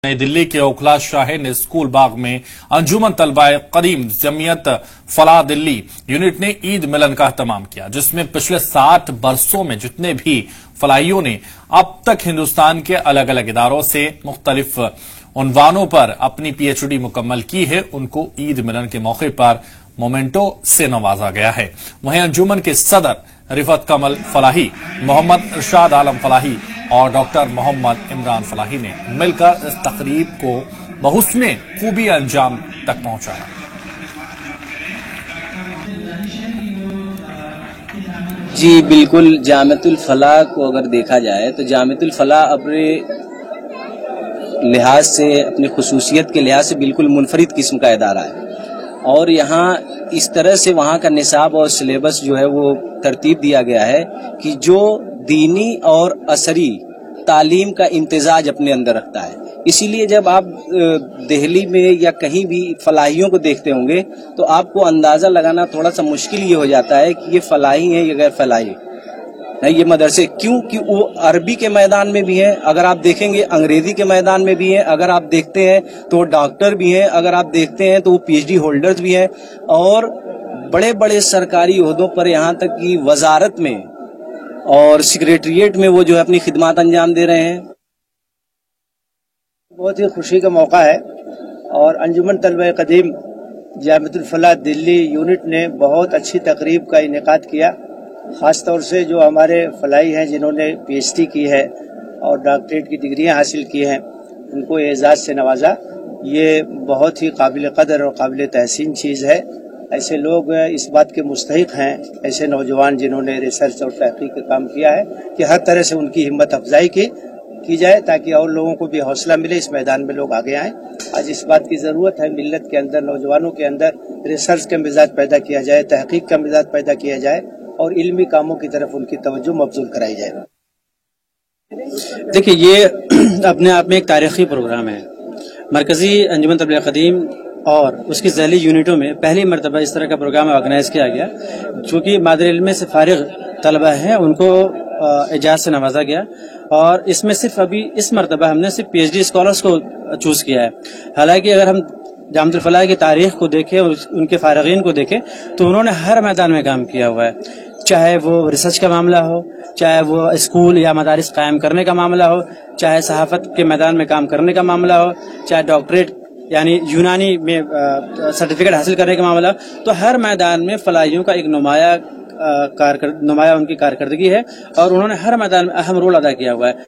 नई दिल्ली के ओखला शाहीन स्कूल बाग में अंजुमन तलबाए कदीम जमीयत फलाह दिल्ली यूनिट ने ईद मिलन का एहतमाम किया, जिसमें पिछले 60 बरसों में जितने भी फलाहियों ने अब तक हिंदुस्तान के अलग अलग इदारों से मुख्तलिफ उन्वानों पर अपनी पीएचडी मुकम्मल की है, उनको ईद मिलन के मौके पर मोमेंटो से नवाजा गया है। वहीं अंजुमन के सदर रिफत कमल फलाही, मोहम्मद इरशाद आलम फलाही और डॉक्टर मोहम्मद इमरान फलाही ने मिलकर इस तकरीब को बहुस्ने खूबी अंजाम तक पहुंचाया। जी बिल्कुल, जामियतुल फलाह को अगर देखा जाए तो जामियतुल फलाह अपने लिहाज से, अपनी खुसूसियत के लिहाज से बिल्कुल मुनफरिद किस्म का इदारा है और यहाँ इस तरह से वहाँ का निसाब और सिलेबस जो है वो तरतीब दिया गया है कि जो दीनी और असरी तालीम का इम्तिजाज अपने अंदर रखता है। इसीलिए जब आप दिल्ली में या कहीं भी फलाहियों को देखते होंगे तो आपको अंदाजा लगाना थोड़ा सा मुश्किल ये हो जाता है कि ये फलाही है या गैर फलाही नहीं, ये मदरसे क्यों कि वो अरबी के मैदान में भी हैं, अगर आप देखेंगे अंग्रेजी के मैदान में भी हैं, अगर आप देखते हैं तो वो डॉक्टर भी हैं, अगर आप देखते हैं तो वो पीएचडी होल्डर्स भी हैं और बड़े बड़े सरकारी ओहदों पर, यहाँ तक कि वजारत में और सेक्रेटरिएट में वो जो है अपनी खिदमत अंजाम दे रहे हैं। बहुत ही खुशी का मौका है और अंजुमन तलबा कदीम जामियतुल फलाह दिल्ली यूनिट ने बहुत अच्छी तकरीब का इनेकाद किया। ख़ास तौर से जो हमारे फलाही हैं जिन्होंने पीएचडी की है और डॉक्टरेट की डिग्रियां हासिल की हैं, उनको एजाज़ से नवाजा। ये बहुत ही काबिल कदर और काबिल तहसीन चीज़ है। ऐसे लोग इस बात के मुस्तहिक हैं, ऐसे नौजवान जिन्होंने रिसर्च और तहकीक का काम किया है, कि हर तरह से उनकी हिम्मत अफजाई की जाए ताकि और लोगों को भी हौसला मिले, इस मैदान में लोग आगे आएँ। आज इस बात की ज़रूरत है, मिल्लत के अंदर, नौजवानों के अंदर रिसर्च का मिजाज पैदा किया जाए, तहकीक का मिजाज पैदा किया जाए और इल्मी कामों की तरफ उनकी तवज्जो मबजूल कराई जाए। देखिए, ये अपने आप में एक तारीखी प्रोग्राम है। मरकजी अंजुमन तलबा कदीम और उसकी ज़ैली यूनिटों में पहली मरतबा इस तरह का प्रोग्राम ऑर्गेनाइज किया गया, चूँकि मादर इल्म से फारिग तलबा हैं उनको एजाज़ से नवाजा गया और इसमें सिर्फ अभी इस मरतबा हमने सिर्फ पीएचडी स्कॉलर्स को चूज किया है। हालांकि अगर हम जामियतुल फलाह की तारीख को देखें और उनके फारिगीन को देखें तो उन्होंने हर मैदान में काम किया हुआ है, चाहे वो रिसर्च का मामला हो, चाहे वो स्कूल या मदारिस कायम करने का मामला हो, चाहे सहाफत के मैदान में काम करने का मामला हो, चाहे डॉक्टरेट यानी यूनानी में सर्टिफिकेट हासिल करने का मामला। तो हर मैदान में फलाहियों का एक नुमाया उनकी कारकर्दगी है और उन्होंने हर मैदान में अहम रोल अदा किया हुआ है।